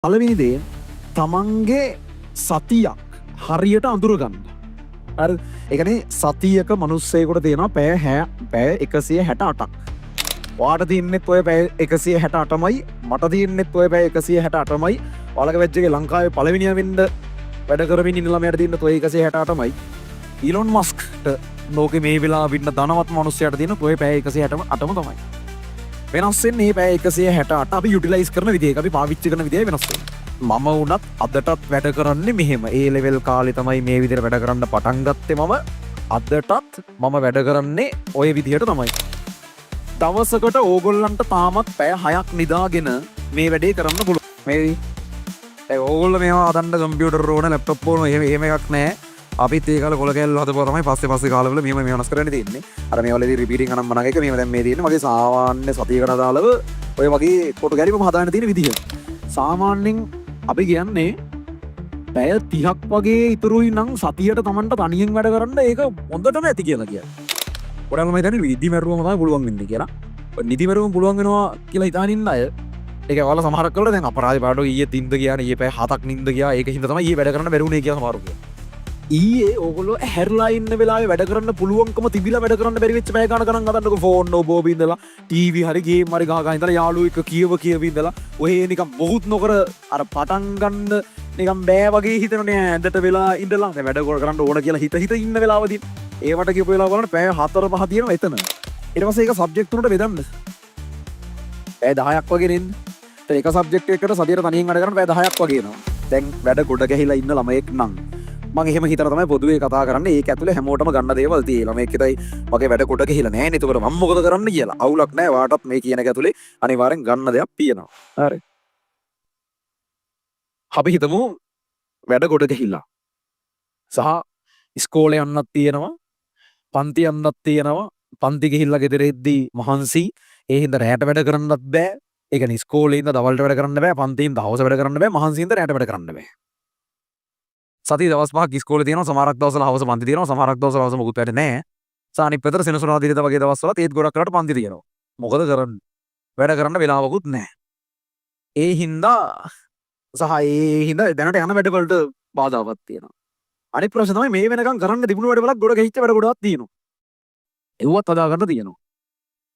පළවෙනි දේ තමන්ගේ සතියක් හරියට අඳුරගන්න. අර එකනේ සතියක මනුස්සයකොට තියෙනවා පැය 168ක්. වාට තියන්නෙත් ඔය පැය 168මයි මට තියන්නෙත් ඔය පැය 168මයි. ඔයාලගේ බැච් එකේ ලංකාවේ පළවෙනියා වෙන්න වැඩ කරමින් ඉන්න ළමයාට තියෙන ඔය 168මයි. ඊලොන් මස්ක්ට ලෝකේ මේ වෙලාවෙ ඉන්න ධනවත් මනුස්සයාට තියෙන ඔය පැය 168ම තමයි. වෙනස් වෙන්නේ මේ පැය 168 අපි යුටිලයිස් කරන විදිහ, අපි පාවිච්චි කරන විදිහ වෙනස් වෙනවා. මම වුණත් අදටත් වැඩ කරන්නේ මෙහෙම. ඒ ලෙවල් කාලේ තමයි මේ විදිහට වැඩ කරන්න පටන් ගත්තේ මම. අදටත් මම වැඩ කරන්නේ ওই විදිහට තමයි. දවසකට ඕගොල්ලන්ට තාමත් පැය 6ක් නිදාගෙන මේ වැඩේ කරන්න පුළුවන්. මේ ඕගොල්ලෝ මේවා හදන්න කම්පියුටර් ඕන, ලැප්ටොප් ඕන එහෙම එකක් නැහැ. අපිත් ඒ කාලේ කොල කැල්ල හදපුවා තමයි පස්සේ කාලවල මෙහෙම මේ වෙනස් කරන්න තියෙන්නේ. අර මේ වලදී රිපීටින් අනම් මනක එක මෙහෙම දැන් මේ තියෙන්නේ මගේ සාමාන්‍ය සතියකට අදාළව ඔය වගේ කොට ගැලීම හදාන්න තියෙන විදිහ. සාමාන්‍යයෙන් අපි කියන්නේ පැය 30ක් වගේ ඉතුරුයි නම් සතියට Tamanට තනියෙන් වැඩ කරන්න ඒක හොඳටම ඇති කියලා කියන්නේ. ඔයාලා මම හිතන්නේ නිදි මරුවම තමයි පුළුවන් වෙන්නේ කියලා. නිදි මරුවම පුළුවන් වෙනවා කියලා හිතාන ඉන්න අය ඒක ඔයාලා සමහරක් කළා දැන් අපරාධ පාඩෝ ඊයේ දින්ද ගියානේ ඊයේ පැය 7ක් නිින්ද ගියා ඒක හින්දා තමයි ඊයේ වැඩ කරන්න බැරි වුණේ කියලා සමහරු කියනවා. ඊයේ ඕගොල්ලෝ හැරලා ඉන්න වෙලාවේ වැඩ කරන්න පුළුවන්කම තිබිලා වැඩ කරන්න බැරි වෙච්ච පැය ගණන් හදන්නකො ෆෝන් නෝබෝබ ඉඳලා ටීවී හරි ගේම් හරි ගහගා ඉඳලා යාළුවෝ එක්ක කියව ඉඳලා ඔය නිකන් මොකුත් නොකර අර පටන් ගන්න නිකන් බෑ වගේ හිතනනේ ඇඳට වෙලා ඉඳලා දැන් වැඩ කරන්න ඕන කියලා හිත ඉන්න වෙලාවදී ඒවට කියපු වෙලාව බලන්න පැය 4-5 තියෙනවා එතන. ඊට පස්සේ ඒක සබ්ජෙක්ට් උනට බෙදන්න. පැය 10ක් වගේ නෙන්න. ඒක සබ්ජෙක්ට් එකකට සතියට තනියෙන් වැඩ කරන්න පැය 10ක් වගේ එනවා. දැන් වැඩ ගොඩ ගැහිලා ඉන්න ළමයෙක් නම් මම එහෙම හිතලා තමයි පොදුවේ කතා කරන්නේ. ඒක ඇතුලේ හැමෝටම ගන්න දේවල් තියෙනවා. මේක හිතයි මගේ වැඩ කොට ගිහිලා නැහැ නේ. ඒකට මම මොකද කරන්න කියලා. අවුලක් නැහැ. වාටත් මේ කියන එක ඇතුලේ අනිවාර්යෙන් ගන්න දෙයක් තියෙනවා. හරි. අපි හිතමු වැඩ කොට ගිහිලා. සහ ඉස්කෝලේ යන්නත් තියෙනවා. පන්ති යන්නත් තියෙනවා. පන්ති ගිහිල්ලා ගෙදර එද්දී මහන්සි. ඒ හින්දා රැයට වැඩ කරන්නත් බෑ. ඒ කියන්නේ ඉස්කෝලේ ඉඳන් දවල්ට වැඩ කරන්න බෑ. පන්තියෙන් දවස වැඩ කරන්න බෑ. මහන්සියෙන් රැයට වැඩ කරන්න බෑ. සති දවස් 5ක් ඉස්කෝලේ තියෙනවා. සමහරක් දවස්වල හවස පන්ති තියෙනවා. සමහරක් දවස්වල හවස මොකුත් වැඩ නැහැ. සානිත් පෙතර සෙනසුරාදා දිනද වගේ දවස්වල ඒත් ගොඩක් කරලා පන්ති තියෙනවා. මොකද කරන්නේ? වැඩ කරන්න වෙලාවකුත් නැහැ. ඒ හින්දා දැනට යන වැඩ වලට බාධාවක් තියෙනවා. අනිත් ප්‍රශ්නේ තමයි මේ වෙනකන් කරන්න තිබුණු වැඩ වලක් ගොඩ ගෙහිච්ච වැඩ ගොඩක් තියෙනවා. ඒවත් අදා ගන්න තියෙනවා.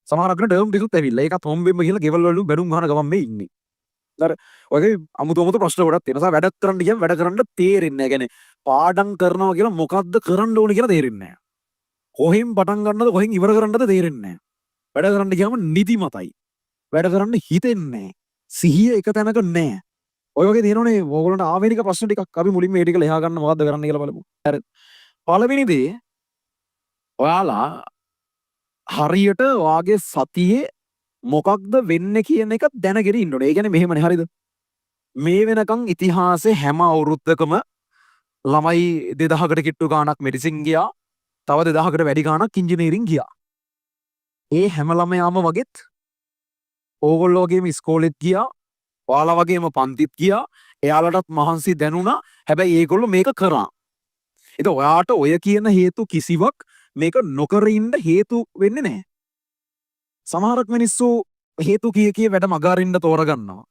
සමහරක් වෙන ටර්ම් ටිකුත් ඇවිල්ලා ඒකත් හොම්බෙම්ම ගිහලා ගෙවල් වල බැනුම් ගන්න ගමන් මේ ඉන්නේ. ඔගේ අමුතු ප්‍රශ්න ගොඩක් තියෙනවා. වැඩ කරන්න කියම වැඩ කරන්න තේරෙන්නේ නැහැ. කියන්නේ පාඩම් කරනවා කියලා මොකද්ද කරන්න ඕනේ කියලා තේරෙන්නේ නැහැ. කොහෙන් පටන් ගන්නද කොහෙන් ඉවර කරන්නද තේරෙන්නේ නැහැ. වැඩ කරන්න ගියාම නිදිමතයි. වැඩ කරන්න හිතෙන්නේ නැහැ. සිහිය එක තැනක නැහැ. ඔය වගේ තියෙනවනේ ඕගොල්ලන්ට ආවේනික ප්‍රශ්න ටිකක් අපි මුලින්ම මේ ටික ලෙහා ගන්න මොකද්ද කරන්න කියලා බලමු. හරි. පළවෙනි දේ ඔයාලා හරියට වාගේ සතියේ මොකක්ද වෙන්නේ කියන එක දැනගෙන ඉන්න ඕනේ. ඒ කියන්නේ මෙහෙමනේ හරිද? මේ වෙනකන් ඉතිහාසයේ හැම අවුරුද්දකම ළමයි 2000කට කිට්ටු ගාණක් මෙඩිසින් ගියා. තව 2000කට වැඩි ගාණක් ඉංජිනේරින් ගියා. ඒ හැම ළමයාම වගේත් ඕගොල්ලෝ වගේම ඉස්කෝලෙත් ගියා. ඔයාලා වගේම පන්තිත් ගියා. එයාලටත් මහන්සි දැනුණා. හැබැයි ඒගොල්ලෝ මේක කරා. ඒත් ඔයාට ඔය කියන හේතු කිසිවක් මේක නොකර ඉන්න හේතු වෙන්නේ නැහැ. සමහරක් මිනිස්සු හේතු කිය වැඩ මගහරින්න තෝරගන්නවා.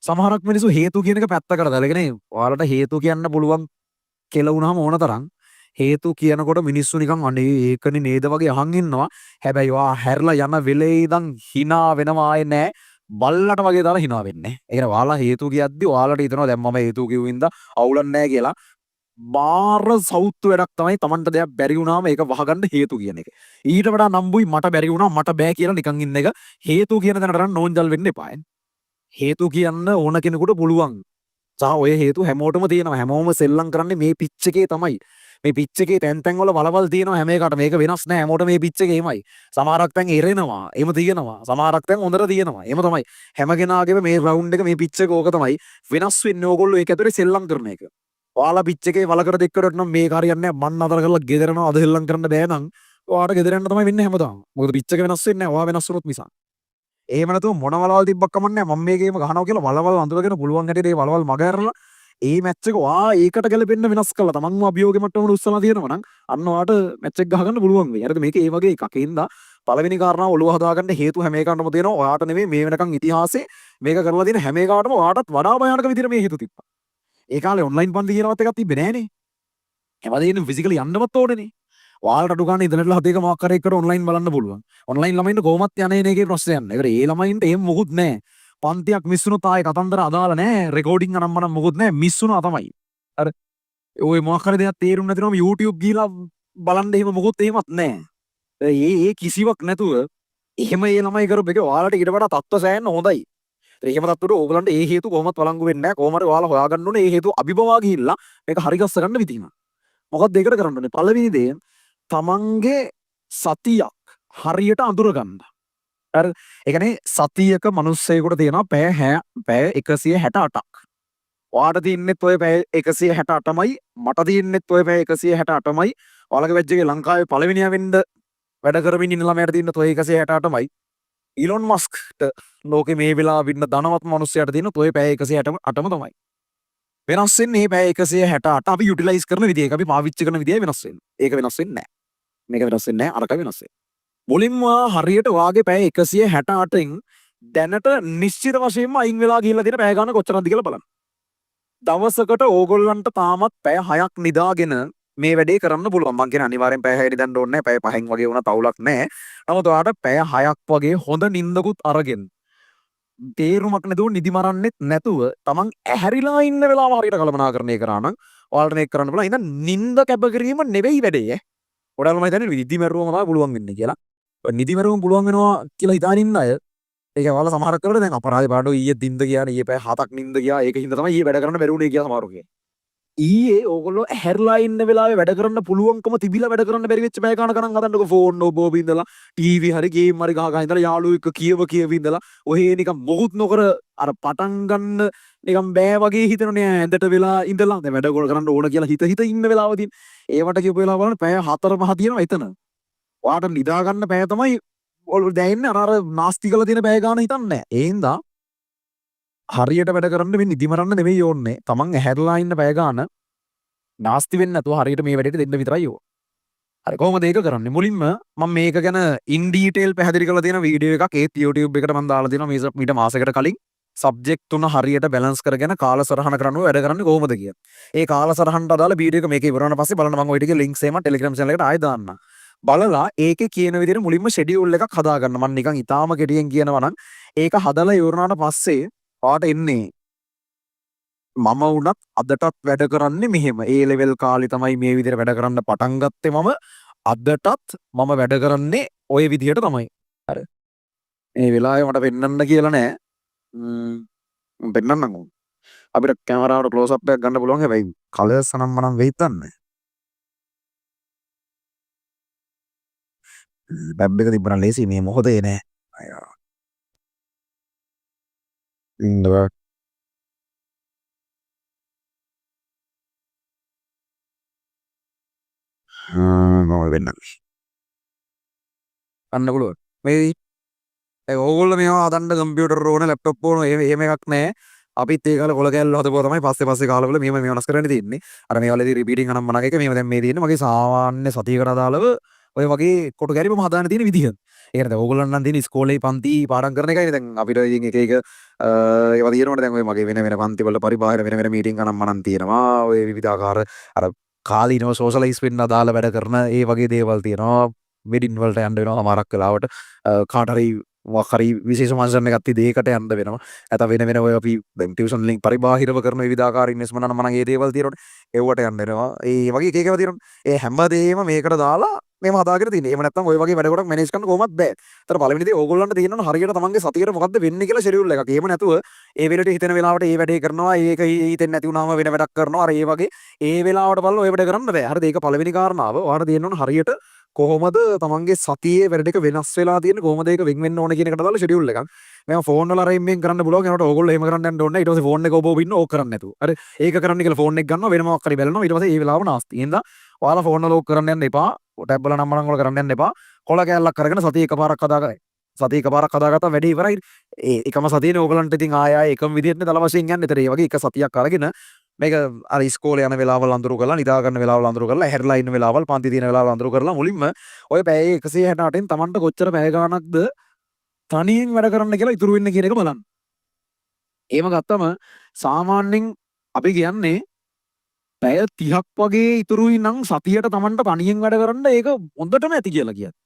සමහරක් මිනිස්සු හේතු කියන එක පැත්තකට දාලා ඔයාලට හේතු කියන්න පුළුවන් කියලා වුණාම ඕන තරම් හේතු කියනකොට මිනිස්සු නිකන් අනේ ඒකනේ නේද වගේ අහන් ඉන්නවා. හැබැයි ඔයා හැරලා යන වෙලේ ඉඳන් hina වෙනවා ආයේ නෑ. බල්ලට වගේ දාලා hina වෙන්නේ. ඒ කියන්නේ ඔයාලා හේතු කියද්දි ඔයාලට හිතනවා දැන් මම හේතු කිව්වින්ද අවුලක් නෑ කියලා. බාර සෞතු වැඩක් තමයි Tamanට දෙයක් බැරි වුණාම ඒක වහගන්න හේතු කියන එක. ඊට වඩා නම්බුයි මට බැරි වුණා මට බෑ කියලා නිකන් ඉන්න එක. හේතු කියන තැනට රන් නෝන්ජල් වෙන්න එපා. හේතු කියන්න ඕන කෙනෙකුට පුළුවන්. සහ ඔය හේතු හැමෝටම තියෙනවා. හැමෝම සෙල්ලම් කරන්නේ මේ පිච් එකේ තමයි. මේ පිච් එකේ තැන් තැන් වල වලවල් තියෙනවා හැම එකකට. මේක වෙනස් නෑ. හැමෝට මේ පිච් එකේ එමයයි. සමහරක් තැන් එරෙනවා. එහෙම තියෙනවා. සමහරක් තැන් හොඳට තියෙනවා. එහෙම තමයි. හැම කෙනාගේම මේ රවුන්ඩ් එක මේ පිච් එක ඕක තමයි. වෙනස් වෙන්නේ ඕගොල්ලෝ ඒක ඇතුලේ සෙල්ලම් කරන එක. ඔයාලා පිච් එකේ වලකට දෙක්කරට නම් මේක හරියන්නේ නැහැ. මන් අතර කරලා ගෙදරනවා අද හෙල්ලම් කරන්න බෑ නම් ඔයාට ගෙදර යන්න තමයි වෙන්නේ හැමදාම. මොකද පිච් එක වෙනස් වෙන්නේ නැහැ. ඔයා වෙනස් වුණොත් මිසක්. එහෙම නැතුව මොන වලවල් තිබ්බක් කමන්නේ නැහැ. මම මේ ගේම ගහනවා කියලා වලවල් අඳුරගෙන පුළුවන් හැටියට ඒ වලවල් මග ඇරලා ඒ මැච් එක ඔයා ඒකට ගැලපෙන්න වෙනස් කරලා තමන්ව අභියෝග මට්ටමට උස්සලා තියෙනවා නම් අන්න ඔයාට මැච් එක ගහගන්න පුළුවන් වෙයි. හරිද? මේක ඒ වගේ එකක්. ඒ හින්දා පළවෙනි කාරණාව ඔළුව හදාගන්න හේතු හැම එකකටම තියෙනවා. ඔයාට නෙමෙයි මේ වෙනකන් ඉතිහාසයේ මේක කරලා තියෙන හැම එකකටම ඔයාටත් වඩා භයානක විදිහට මේ හේතු තිබ්බා. ඒ කාලේ ඔන්ලයින් පන්ති කියලාවත් එකක් තිබ්බේ නෑනේ. හැමදේම ෆිසිකලි යන්නවත් ඕනේනේ. ඔයාලට අඩු ගන්න ඉන්ටර්නෙට් වල හදේක මොකක් කරේ එකට ඔන්ලයින් බලන්න පුළුවන්. ඔන්ලයින් ළමයින්ට කොහොමත් යන්නේ එකේ ප්‍රශ්නයක් නෑ. ඒකට ඒ ළමයින්ට එහෙම මොකුත් නෑ. පන්තියක් මිස් වුණොත් ආයේ කතන්දර අදාළ නෑ. රෙකෝඩින් අනම්මනම් මොකුත් නෑ. මිස් වුණා තමයි. අර ඔය මොකක් හරි දෙයක් තේරුම් නැතිවම YouTube ගිහලා බලන්න එහෙම මොකුත් එහෙමත් නෑ. ඒ කිසිවක් නැතුව එහෙම ඒ ළමයි කරපු එක ඔයාලට ඊට වඩා තත්ත්ව සෑහෙන්න හොඳයි. එහෙම තත්ත්වයට ඕගලන්ට ඒ හේතු කොහොමත් වළංගු වෙන්නේ නැහැ. කොහොම හරි ඔයාලා හොයාගන්න ඕනේ ඒ හේතු අභිබවා ගිහිල්ලා මේක හරි ගස්ස ගන්න විදිහම. මොකක්ද ඒකට කරන්න ඕනේ? පළවෙනි දේ තමන්ගේ සතියක් හරියට අඳුරගන්න. හරි. ඒ කියන්නේ සතියක මිනිස්සෙකුට තියෙනවා පැය 168ක්. ඔයාට තියන්නෙත් ඔය පැය 168මයි මට තියන්නෙත් ඔය පැය 168මයි. ඔයාලගේ බැච් එකේ ලංකාවේ පළවෙනියා වෙන්න වැඩ කරමින් ඉන්න ළමයාට තියන්නත් ඔය 168මයි. ඊලොන් මස්ක්ට ලෝකේ මේ වෙලාව ඉන්න ධනවත් මිනිස්සයාට තියන්නත් ඔය පැය 168ම තමයි. වෙනස් වෙන්නේ මේ පැය 168 අපි යුටිලයිස් කරන විදිය. ඒක අපි පාවිච්චි කරන විදිය වෙනස් වෙන්නේ. ඒක වෙනස් වෙන්නේ නැහැ. මේක වෙනස් වෙන්නේ නැහැ. අරක වෙනස් වෙන්නේ. මුලින්ම හරියට වාගේ පැය 168න් දැනට නිශ්චිත වශයෙන්ම අයින් වෙලා ගිහිල්ලා තියෙන පැය ගන්න කොච්චරද කියලා බලන්න. දවසකට ඕගොල්ලන්ට තාමත් පැය 6ක් නිදාගෙන මේ වැඩේ කරන්න පුළුවන්. මං කියන්නේ අනිවාර්යෙන් පැය 6 නිදන්න ඕනේ නැහැ. පැය 5න් වගේ වුණා තවුලක් නැහැ. නමුත් ඔයාලට පැය 6ක් වගේ හොඳ නිින්දකුත් අරගෙන තේරුමක් නැතුව නිදි මරන්නෙත් නැතුව තමන් ඇහැරිලා ඉන්න වෙලාව හරියට කළමනාකරණය කරා නම් ඔයාලට මේක කරන්න පුළුවන්. ඉතින් නිින්ද කැප කිරීම නෙවෙයි වැඩේ ඈ. ඔයාලම හිතන්නේ නිදි මරුවම තමයි පුළුවන් වෙන්නේ කියලා. නිදි මරුවම පුළුවන් වෙනවා කියලා හිතාගෙන ඉන්න අය ඒක ඔයාලා සමහරක් කරලා දැන් අපරාධ පාඩෝ ඊයේ දින්ද ගියානේ ඊයේ පැය 7ක් නිින්ද ගියා. ඒක හින්දා තමයි ඊයේ වැඩ කරන්න බැරි වුණේ කියලා සමහරව කියන්නේ. ඊයේ ඕගොල්ලෝ ඇහැරලා ඉන්න වෙලාවේ වැඩ කරන්න පුළුවන්කම තිබිලා වැඩ කරන්න බැරි වෙච්ච පැය ගානක් ගණන් හදන්නකෝ. ෆෝන් ඔබ ඉඳලා ටීවී හරි ගේම් හරි ගහ ඉඳලා යාළුවෝ එක්ක කියව ඉඳලා ඔහේ නිකන් මොකුත් නොකර අර පටන් ගන්න නිකන් බෑ වගේ හිතෙනනේ ඇඳට වෙලා ඉඳලා දැන් වැඩ කරන්න ඕන කියලා හිත ඉන්න වෙලාවදී ඒවට කියපු වෙලාව බලන්න පැය 4-5 තියෙනවා එතන. ඔයාට නිදා ගන්න පැය තමයි ඔයාලා දැනෙන්නේ අර නාස්ති කරලා තියෙන පැය ගාන හිතන්නේ නැහැ. ඒ හින්දා හරියට වැඩ කරන්න මේ නිදි මරන්න නෙවෙයි ඕනේ. තමන් ඇහැරලා ඉන්න පැය ගාන නාස්ති වෙන්නේ නැතුව හරියට මේ වැඩේට දෙන්න විතරයි ඕන. හරි කොහොමද ඒක කරන්නේ? මුලින්ම මම මේක ගැන ඉන් ඩීටේල් පැහැදිලි කරලා තියෙන වීඩියෝ එකක් ඒත් YouTube එකට මම දාලා තියෙනවා මීට මාසයකට කලින් සබ්ජෙක්ට් තුන හරියට බැලන්ස් කරගෙන කාලසටහන කරන්න වැඩ කරන්නේ කොහොමද කියලා. ඒ කාලසටහනට අදාළ වීඩියෝ එක මේකේ ඉවර වුණාට පස්සේ බලන්න මම ඔය ටිකේ ලින්ක්ස් එහෙම Telegram channel එකට ආයෙ දාන්නම්. බලලා ඒකේ කියන විදිහට මුලින්ම ෂෙඩියුල් එකක් හදාගන්න. මම නිකන් ඉතාලම කෙටියෙන් කියනවා නම් ඒක හදලා ඉවරනාට පස්සේ ඔයාට එන්නේ මම වුණත් අදටත් වැඩ කරන්නේ මෙහෙම. ඒ ලෙවල් කාලේ තමයි මේ විදිහට වැඩ කරන්න පටන් ගත්තේ මම. අදටත් මම වැඩ කරන්නේ ওই විදිහට තමයි. හරි. මේ වෙලාවේ මට පෙන්වන්න කියලා නෑ. පෙන්වන්නම්කෝ. අපිට කැමරාවට ක්ලෝස් අප් එකක් ගන්න පුළුවන් හැබැයි කලර්ස් නම් මනම් වෙයිද දන්නේ. බැබ් එක තිබ්බනම් ලේසි මේ මොහොතේ නෑ. අයියෝ. ඉන්නවා. මම වෙන්නම්. අන්න පුළුවන්. මේ ඕගොල්ලෝ මේවා හදන්න කම්පියුටර් ඕන ලැප්ටොප් ඕන එහෙම එකක් නැහැ. අපිත් ඒ කාලේ කොල කැල්ල හදපුවා තමයි පස්සේ කාලවල මේව වෙනස් කරන්න තියෙන්නේ. අර මේවලදී රිපීටින් අනම් මනක එක මේව දැන් මේ තියෙන්නේ මගේ සාමාන්‍ය සතියකට අදාළව ඔය වගේ කොටු ගැරිපම හදාන්න තියෙන විදිහ. ඒ කියන්නේ ඕගොල්ලන් නම් තියෙන ඉස්කෝලේ පන්ති පාඩම් කරන එකයි දැන් අපිට ඉතින් එක ඒවා තියෙනවනේ දැන් ඔය මගේ වෙන පන්ති වල පරිබාහිර වෙන මීටින් අනම් මනම් තියෙනවා. ඔය විවිධාකාර අර කාලීනව සෝෂලයිස් වෙන්න අදාළ වැඩ කරන ඒ වගේ දේවල් තියෙනවා. වෙඩින් වලට යන්න වෙනවා සමහරක් වෙලාවට කාට හරි වකරි විශේෂ මංසන් එකක් තියදී ඒකට යන්න වෙනවා. නැත්නම් වෙන ඔය අපි ටියුෂන් ලින්ක් පරිබාහිරව කරන විවිධාකාර ඉන්වෙස්ට්මන්ට් නම් මම ඒ දේවල් තියෙනවනේ. ඒවට යන්න වෙනවා. ඒ වගේ එක එකව තියෙනවනේ. ඒ හැමදේම මේකට දාලා මේව හදාගෙන තියෙන්නේ. එහෙම නැත්නම් ඔය වගේ වැඩ කොටක් මැනේජ් කරන්න කොහොමත් බෑ. ඒතර පළවෙනි දේ ඕගොල්ලන්ට තියෙනවනේ හරියට තමන්ගේ සතියේ මොකද්ද වෙන්නේ කියලා ෂෙඩියුල් එකක්. එහෙම නැතුව ඒ වෙලට හිතෙන වෙලාවට ඒ වැඩේ කරනවා. ඒක හිතෙන්නේ නැති වුණාම වෙන වැඩක් කරනවා. අර ඒ වගේ ඒ වෙලාවට බලලා ඔය වැඩ කරන්න බෑ. හරිද? ඒක පළවෙනි කාරණාව. ඔයාලට තියෙනවනේ හරියට කොහොමද තමන්ගේ සතියේ වැඩ ටික වෙනස් වෙලා තියෙන්නේ කොහොමද ඒක වෙන් වෙන්න ඕන කියන එකට දාලා ෂෙඩියුල් එකක්. මම ෆෝන් වල අරෙන්ෙන් කරන්න පුළුවන්. ඒකට ඕගොල්ලෝ එහෙම කරන්න යන්න ඕනේ. ඊට පස්සේ ෆෝන් එක ඔබ ඉන්න ඕක කරන්න නැතුව. හරි. ඒක කරන්න කියලා ෆෝන් එක ගන්නවා වෙන මොකක් හරි බලනවා. ඊට පස්සේ ඒ වෙලාව නාස්ති. එහෙනම් ඔයාලා ෆෝන් වල ඕක කරන්න යන්න එපා. ටැබ් වල නම් මනම් වල කරන්න යන්න එපා. කොළ කෑල්ලක් අරගෙන සතිය එකපාරක් හදාගන්න. සතිය එකපාරක් හදාගත්තා වැඩේ ඉවරයි. ඒ එකම සතියනේ ඕගලන්ට ඉතින් ආය එකම විදිහටනේ දල වශයෙන් යන්නේ. ඒතර ඒ වගේ එක සතියක් අරගෙන මේක අර ඉස්කෝලේ යන වෙලාවල් අඳුරු කරලා නිදා ගන්න වෙලාවල් අඳුරු කරලා හැරිලා ඉන්න වෙලාවල් පන්ති තියෙන වෙලාවල් අඳුරු කරලා මුලින්ම ඔය පැය 168න් Tamanට කොච්චර පැය ගාණක්ද තනියෙන් වැඩ කරන්න කියලා ඉතුරු වෙන්නේ කියන එක බලන්න. එහෙම ගත්තම සාමාන්‍යයෙන් අපි කියන්නේ පැය 30ක් වගේ ඉතුරුයි නම් සතියට Tamanට තනියෙන් වැඩ කරන්න ඒක හොඳටම ඇති කියලා කියන්නේ.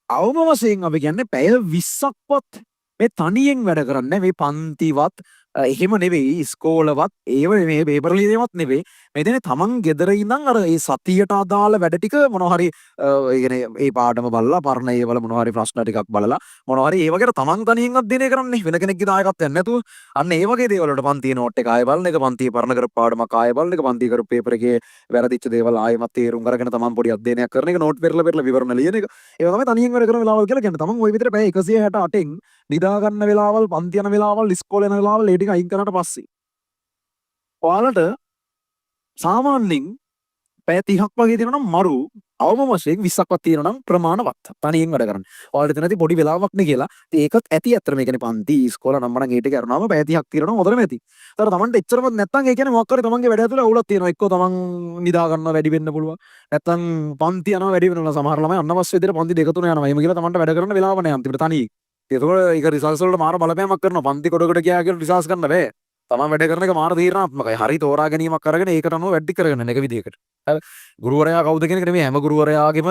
අවම වශයෙන් අපි කියන්නේ පැය 20ක්වත් මේ තනියෙන් වැඩ කරන්නේ මේ පන්තිවත් එහෙම නෙවෙයි ඉස්කෝලවත් ඒව මේ පේපර් ලියීමවත් නෙවෙයි මෙතන තමන් ගෙදර ඉඳන් අර ඒ සතියට අදාළ වැඩ ටික මොනවා හරි ඒ කියන්නේ ඒ පාඩම බලලා පරණ ඒවල මොනවා හරි ප්‍රශ්න ටිකක් බලලා මොනවා හරි ඒ වගේ තමන් තනියෙන් අධ්‍යයනය කරන්නේ වෙන කෙනෙක්ගේ දායකත්වයක් නැතුව අන්න ඒ වගේ දේවල් වලට පන්තියේ නෝට් එක ආයෙ බලන එක පන්තියේ පරණ කරපු පාඩමක් ආයෙ බලන එක පන්තියේ කරපු පේපර් එකේ වැරදිච්ච දේවල් ආයෙමත් තේරුම් අරගෙන තමන් පොඩි අධ්‍යයනයක් කරන එක නෝට් පෙරලා විවරණ ලියන එක ඒව තමයි තනියෙන් වැඩ කරන වෙලාවල් කියලා කියන්නේ තමන් ওই විදිහට පැය 168න් නිදා ගන්න වෙලාවල් පන්ති යන වෙලාවල් ඉස්කෝලේ යන වෙලාවල් ඒ ටික අයින් කරාට පස්සේ ඔයාලට සාමාන්‍යයෙන් පැය 30ක් වගේ තියෙනවා නම් මරු අවම වශයෙන් 20ක්වත් තියෙනවා නම් ප්‍රමාණවත් තනියෙන් වැඩ කරන්න. ඔයාලට නැති පොඩි වෙලාවක් නේ කියලා. ඉතින් ඒකත් ඇති අතර මේ කියන්නේ පන්ති ඉස්කෝල නම් මනම් ඒ ටික කරනවාම පැය 30ක් තියෙනවා නම් හොඳටම ඇති. ඒතර තමන්ට එච්චරවත් නැත්තම් ඒ කියන්නේ මොකක් කරේ තමන්ගේ වැඩ ඇතුලේ අවුලක් තියෙනවා. එක්කෝ තමන් නිදා ගන්නවා වැඩි වෙන්න පුළුවන්. නැත්තම් පන්ති යනවා වැඩි වෙනවා. සමහර ළමයි අන්නවශ්‍ය විදිහට පන්ති දෙක තුන යනවා. එහෙම කියලා තමන්ට වැඩ කරන්න වෙලාවක් නැහැ අන්තිමට තනියෙන්. ඒකෝට ඒක රිසර්ච් වලට මාර බලපෑමක් කරනවා. පන්ති කොටකට ගියා කියලා රිසර්ච් කරන්න බෑ. තමන් වැඩ කරන එක මාර තීරණාත්මකයි. හරි තෝරා ගැනීමක් අරගෙන ඒකට අනුව වැඩි කරගෙන යන එක විදියකට. හරි. ගුරුවරයා කවුද කියන එක නෙමෙයි හැම ගුරුවරයාගේම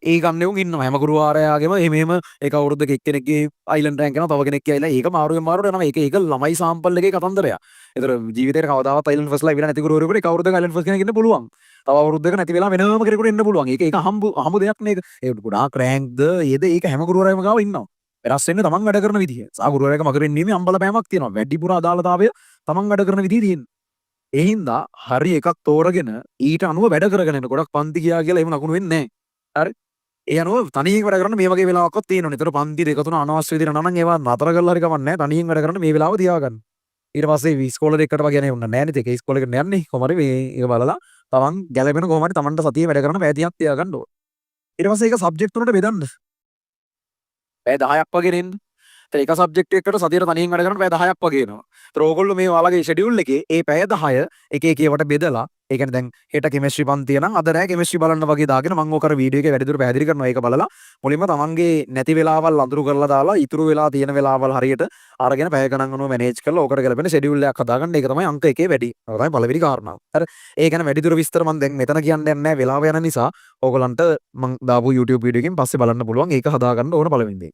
ඒ ගන්නවුන් ඉන්නවා. හැම ගුරුවරයාගේම එහෙම ඒක අවුරුද්දක එක්කෙනෙක්ගේ අයිලන්ඩ් රෑන්ක් යනවා. තව කෙනෙක් කියලා ඒක මාරුවෙන් මාරුවට යනවා. ඒක ළමයි සාම්පල් එකේ කතන්දරයක්. ඒතර ජීවිතේට කවදාවත් අයිලන්ඩ් ෆස්ට්ලා ඉවිලා නැති ගුරුවරයෙකුට ඒක අවුරුද්දක අයිලන්ඩ් ෆස්ට් කෙනෙක් ඉන්න පුළුවන්. තව අවුරුද්දක නැති වෙලා වෙනම කෙනෙකුට ඉන්න පුළුවන්. ඒක හම්බු දෙයක් නේ ඒක. ඒ ගොඩාක් රෑන්ක්ද ඒද ඒක හැම ගුරුවරයෙක්ම ගාව ඉන්නවා. වෙනස් වෙන්නේ තමන් වැඩ කරන විදිහ. සා ගුරුවරයෙක් මගරින් නීමේ අම්බලපෑමක් තියෙනවා. වැඩිපුර අදාළතාවය තමන් වැඩ කරන විදිහ තියෙනවා. ඒ හින්දා හරි එකක් තෝරගෙන ඊට අනුව වැඩ කරගෙන යන ගොඩක් පන්ති ගියා කියලා එහෙම ලකුණු වෙන්නේ නැහැ. හරි. ඒ අනුව තනියෙන් වැඩ කරන්න මේ වගේ වෙලාවක්වත් තියෙනවනේ. ඒතර පන්ති දෙක තුන අනවශ්‍ය විදිහට නනම් ඒවා නතර කරලා හරි කමක් නැහැ. තනියෙන් වැඩ කරන්න මේ වෙලාව තියාගන්න. ඊට පස්සේ ඉස්කෝලේ දෙකට වගේ යන්නේ නැහැ නේද? ඒක ඉස්කෝලේකට යන්නේ කොහොම හරි මේ ඒක බලලා තමන් ගැලපෙන කොහොම හරි තමන්ට සතියේ වැඩ කරන්න පැය 30ක් තියාගන්න ඕන. ඊට පස්සේ ඒක සබ්ජෙක්ට් තුනට බෙදන්න. පැය 10ක් වගේ නෙන්න. ඒතර එක සබ්ජෙක්ට් එකකට සතියට තනියෙන් වැඩ කරන්න පැය 10ක් වගේ එනවා. ඒතර ඕගොල්ලෝ මේ ඔයාලගේ ෂෙඩියුල් එකේ ඒ පැය 10 එක එක ඒවට බෙදලා ඒ කියන්නේ දැන් හෙට කෙමිස්ට්‍රි පන්තිය නම් අද රෑ කෙමිස්ට්‍රි බලන්න වගේ දාගෙන මම ඕක අර වීඩියෝ එකේ වැඩිදුර පැහැදිලි කරනවා. ඒක බලලා මුලින්ම තමන්ගේ නැති වෙලාවල් අඳුරු කරලා දාලා ඉතුරු වෙලා තියෙන වෙලාවල් හරියට අරගෙන පැය ගණන් අනුව මැනේජ් කරලා ඕකට ගැලපෙන ෂෙඩියුල් එකක් හදාගන්න. ඒක තමයි අංක 1 වැඩි. ඒක තමයි පළවෙනි කාරණාව. හරි. ඒ ගැන වැඩිදුර විස්තර මම දැන් මෙතන කියන්න යන්නේ නැහැ වෙලාව යන නිසා. ඕගලන්ට මම දාපු YouTube වීඩියෝ එකකින් පස්සේ බලන්න පුළුවන්. ඒක හදාගන්න ඕන පළවෙනි දේ.